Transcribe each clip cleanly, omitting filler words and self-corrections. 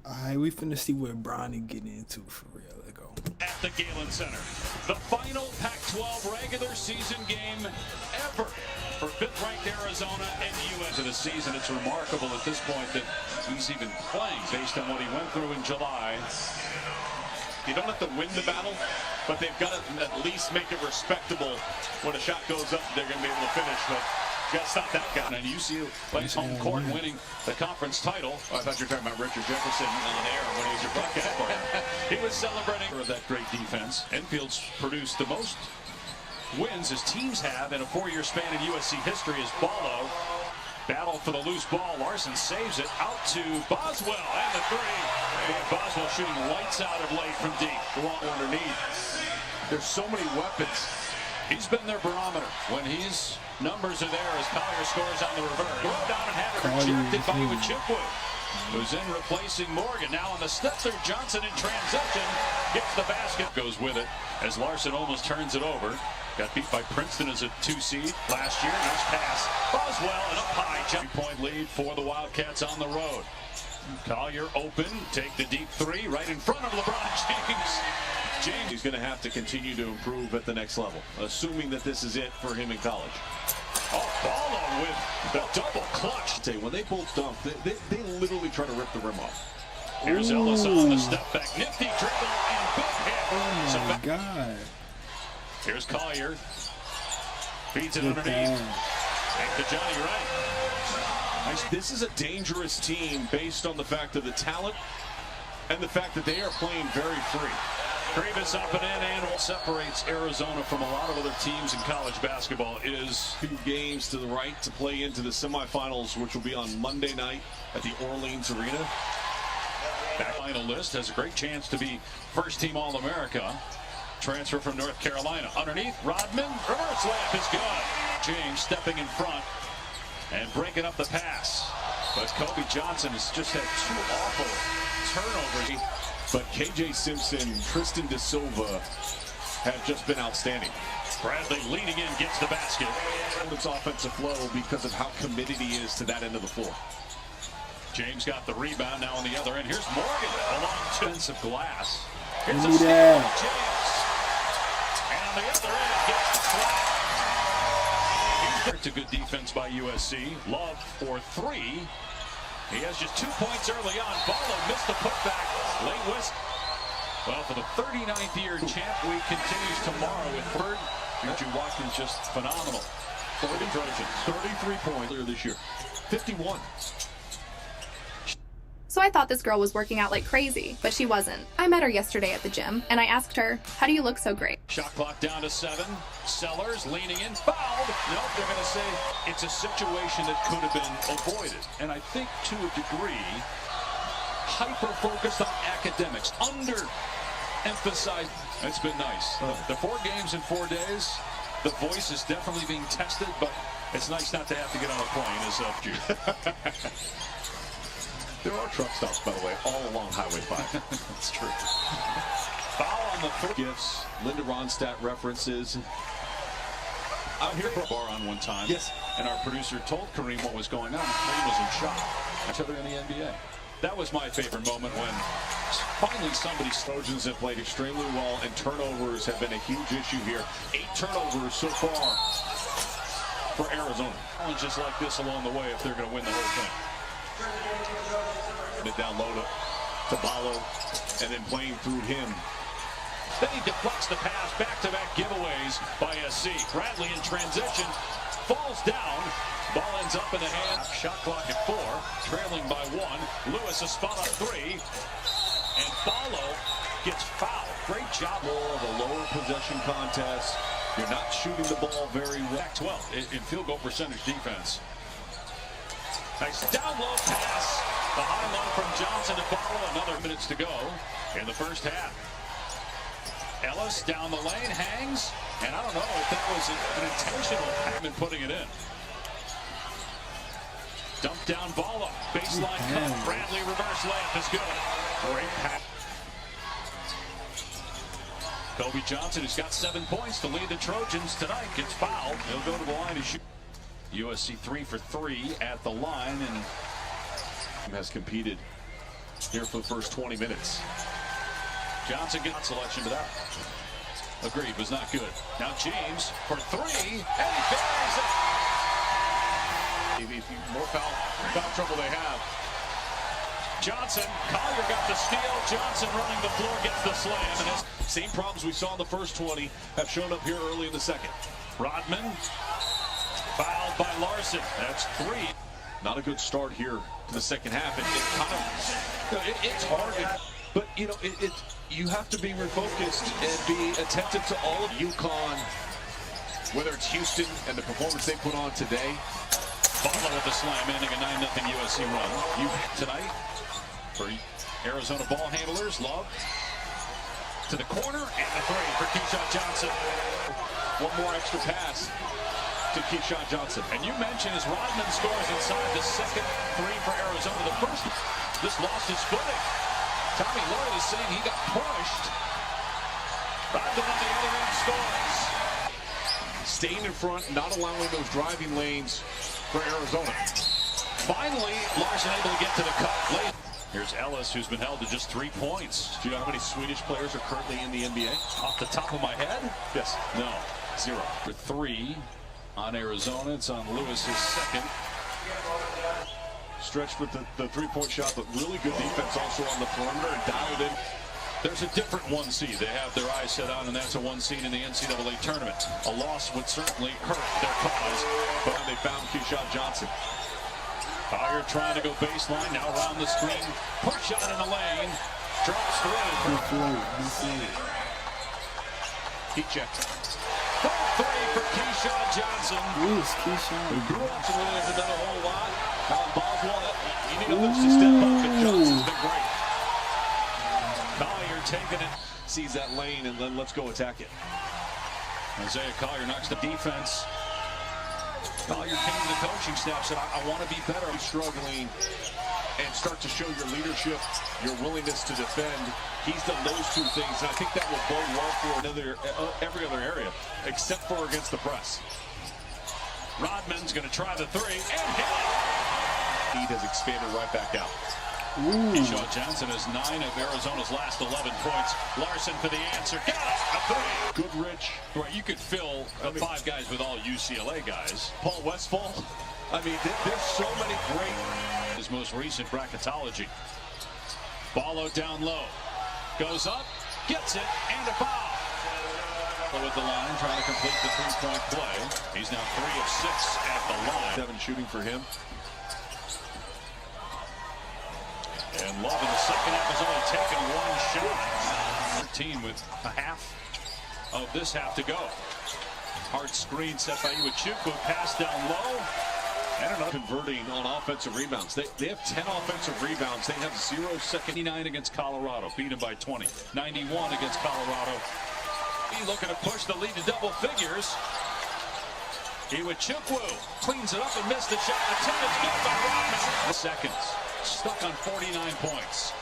Alright, we finna see what Bronny getting into for real. Let's go. At the Galen Center, the final Pac-12 regular season game ever for fifth-ranked Arizona and U.S. of the season. It's remarkable at this point that he's even playing based on what he went through in July. You don't have to win the battle, but they've got to at least make it respectable. When a shot goes up, they're going to be able to finish, but you got to stop that guy. And UCU plays home court, winning the conference title. Oh, I thought you were talking about Richard Jefferson on air when he was your broadcast partner. He was celebrating for that great defense. Enfield's produced the most wins his teams have in a four-year span in USC history as Ballo. Battle for the loose ball. Larson saves it out to Boswell and the three. And Boswell shooting lights out of late from deep. Long underneath. There's so many weapons. He's been their barometer. When his numbers are there as Collier scores on the reverse. Throw down and have it rejected by Uchukwu, who's in replacing Morgan. Now on the step through, Johnson in transition. Gets the basket. Goes with it as Larson almost turns it over. Got beat by Princeton as a 2 seed last year. Nice pass. Boswell and up high. 3-point lead for the Wildcats on the road. Collier open. Take the deep three right in front of LeBron James. He's going to have to continue to improve at the next level, assuming that this is it for him in college. Oh, Ballo with the double clutch. I tell you, when they both dunk, they literally try to rip the rim off. Here's Ellis on the step back. Nifty dribble and big hit. Oh my God. Here's Collier. Feeds it underneath. Back to Johnny Wright. This is a dangerous team based on the fact of the talent and the fact that they are playing very free. Grievous up and in, and what separates Arizona from a lot of other teams in college basketball is 2 games to the right to play into the semifinals, which will be on Monday night at the Orleans Arena. That finalist has a great chance to be first-team All-America. Transfer from North Carolina. Underneath, Rodman. Reverse layup is good. James stepping in front and breaking up the pass. But Kobe Johnson has just had 2 awful turnovers. But KJ Simpson, Tristan De Silva have just been outstanding. Bradley leaning in, gets the basket. It's offensive flow because of how committed he is to that end of the floor. James got the rebound. Now on the other end. Here's Morgan along defensive glass. Here's a steal that. by James. And on the other end, gets the flag. It's a good defense by USC. Love for 3. He has just 2 points early on. Ballo missed the putback. Late whistle. Well, for the 39th year, Champ Week continues tomorrow with third. Andrew Watkins just phenomenal. 33 points earlier this year. 51. So I thought this girl was working out like crazy, but she wasn't. I met her yesterday at the gym, and I asked her, how do you look so great? Shot clock down to 7. Sellers leaning in, fouled. Nope, they're going to say it's a situation that could have been avoided. And I think to a degree, hyper-focused on academics, under-emphasized. It's been nice. The 4 games in 4 days, the voice is definitely being tested, but it's nice not to have to get on a plane as of June. There are truck stops, by the way, all along Highway 5. That's true. Foul on the 3. Gifts, Linda Ronstadt references. I'm here for a bar on one time. Yes. And our producer told Kareem what was going on. Kareem was in shock. Each other in the NBA. That was my favorite moment when finally somebody. Trojans have played extremely well, and turnovers have been a huge issue here. 8 turnovers so far for Arizona. Challenges like this along the way if they're going to win the whole thing. It down low to Ballo, and then playing through him. Then he deflects the pass, back-to-back giveaways by SC. Bradley in transition, falls down. Ball ends up in the hand. Shot clock at 4, trailing by 1. Lewis a spot on 3, and Ballo gets fouled. Great job. More of a lower possession contest. You're not shooting the ball very well. Pac-12 in field goal percentage defense. Nice down low pass. The high low from Johnson to Ballo. Another minutes to go in the first half. Ellis down the lane, hangs, and I don't know if that was an intentional in putting it in. Dump down Ballo. Baseline cut. Bradley reverse layup is good. Great pass. Kobe Johnson, who's got 7 points to lead the Trojans tonight, gets fouled. He'll go to the line to shoot. USC 3 for 3 at the line, and has competed here for the first 20 minutes. Johnson got selection to that. Agreed, was not good. Now James for three, and he buries it. If more foul trouble they have. Johnson, Collier got the steal. Johnson running the floor, gets the slam. And his same problems we saw in the first 20 have shown up here early in the second. Rodman fouled by Larson. That's three. Not a good start here to the second half. It's hard, but you have to be refocused and be attentive to all of UConn, whether it's Houston and the performance they put on today. Butler with the slam, ending a 9-0 USC run. Tonight for Arizona ball handlers. Love to the corner and the three for Keyshawn Johnson. One more extra pass to Keyshawn Johnson. And you mentioned as Rodman scores inside the second three for Arizona. The first just lost his footing. Tommy Lloyd is saying he got pushed. Rodman on the other end scores. Staying in front, not allowing those driving lanes for Arizona. Finally, Larson able to get to the cup late. Here's Ellis, who's been held to just 3 points. Do you know how many Swedish players are currently in the NBA? Off the top of my head? Yes. No. 0. For three on Arizona. It's on Lewis's second. Stretched with the three-point shot, but really good defense also on the perimeter and dialed in. There's a different 1 seed they have their eyes set on, and that's a 1 seed in the NCAA tournament. A loss would certainly hurt their cause, but they found Keyshawn Johnson. Collier trying to go baseline, now around the screen. Push shot in the lane. Drops through. Heat check. Three for Keyshawn Johnson. Who is Keyshawn? Who grew up to win, hasn't done a whole lot. Colin Boswell, you need others to step up, and Johnson's been great. Collier taking it. Sees that lane, and then let's go attack it. Isaiah Collier knocks the defense. Collier came to the coaching staff, said, I want to be better. I'm struggling, and start to show your leadership, your willingness to defend. He's done those two things, and I think that will bode well for every other area, except for against the press. Rodman's going to try the three, and hit it. He has expanded right back out. Keyshawn Johnson has 9 of Arizona's last 11 points. Larson for the answer. Got it! A three. Goodrich. Right, you could fill 5 guys with all UCLA guys. Paul Westphal. I mean, there's so many great. His most recent bracketology. Ballo down low. Goes up, gets it, and a foul. With the line, trying to complete the three-point play. He's now 3 of 6 at the line. 7 shooting for him. And Love in the second half has only taken 1 shot. 13 with a half of this half to go. Hard screen set by Iwachukwu. Pass down low. And another converting on offensive rebounds. They have 10 offensive rebounds. They have 0 second. 89 against Colorado. Beat him by 20. 91 against Colorado. He's looking to push the lead to double figures. Iwachukwu cleans it up and missed the shot. The 10 is good by Rodman. Seconds. Stuck on 49 points.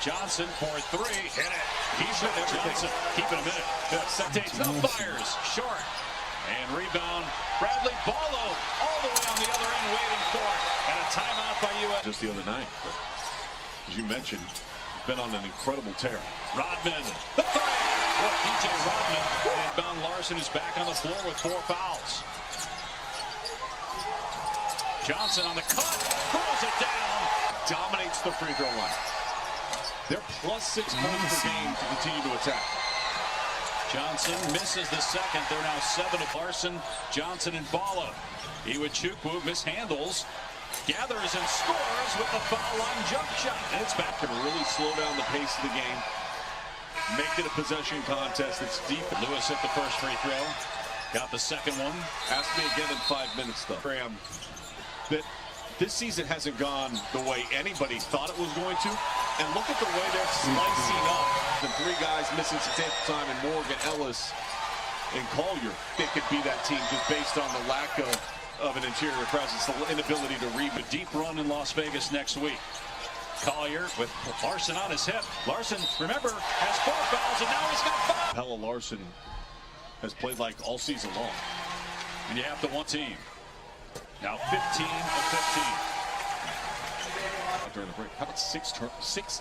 Johnson for 3. Hit it. Keyshawn Johnson. Keep it a minute. Takes no fires. Short. And rebound. Bradley Ballo all the way on the other end waiting for it. And a timeout by USC. Just the other night. But as you mentioned, been on an incredible tear. Rodman. The 3. What, DJ Rodman. And Don Larson is back on the floor with 4 fouls. Johnson on the cut. Throws it down. Dominates the free throw line. They're plus 6 points per game to continue to attack. Johnson misses the second. They're now 7 of Larson, Johnson, and Ballo. Iwachukwu mishandles, gathers and scores with the foul line jump shot. And it's back to really slow down the pace of the game. Make it a possession contest. It's deep. Lewis hit the first free throw. Got the second one. Ask me again in 5 minutes, though. Graham, that this season hasn't gone the way anybody thought it was going to. And look at the way they're slicing up. The 3 guys missing some time, and Morgan, Ellis, and Collier. They could be that team just based on the lack of an interior presence, the inability to read. A deep run in Las Vegas next week. Collier with Larson on his hip. Larson, remember, has 4 fouls, and now he's got 5. Pella Larson has played like all season long. And you have the 1 team. Now 15 of 15. during the break. How about six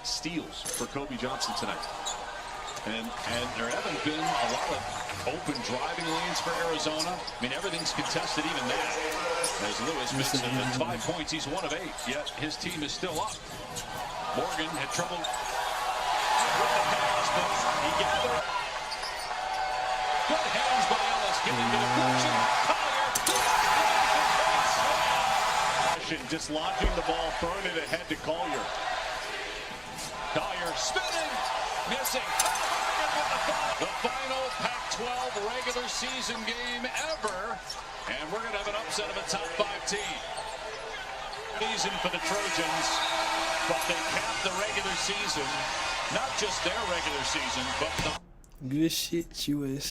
steals for Kobe Johnson tonight? And there haven't been a lot of open driving lanes for Arizona. I mean, everything's contested, even that. As Lewis mentioned, at 5 points, he's 1 of 8. Yet his team is still up. Morgan had trouble with the pass, but he gathered. Good hands by Ellis, getting to the cushion. Collier. Dislodging the ball, throwing it ahead to Collier. Collier spinning, missing. The final Pac-12 regular season game ever. And we're going to have an upset of a top 5 team. Season for the Trojans, but they capped the regular season. Not just their regular season, but the Good shit, USC.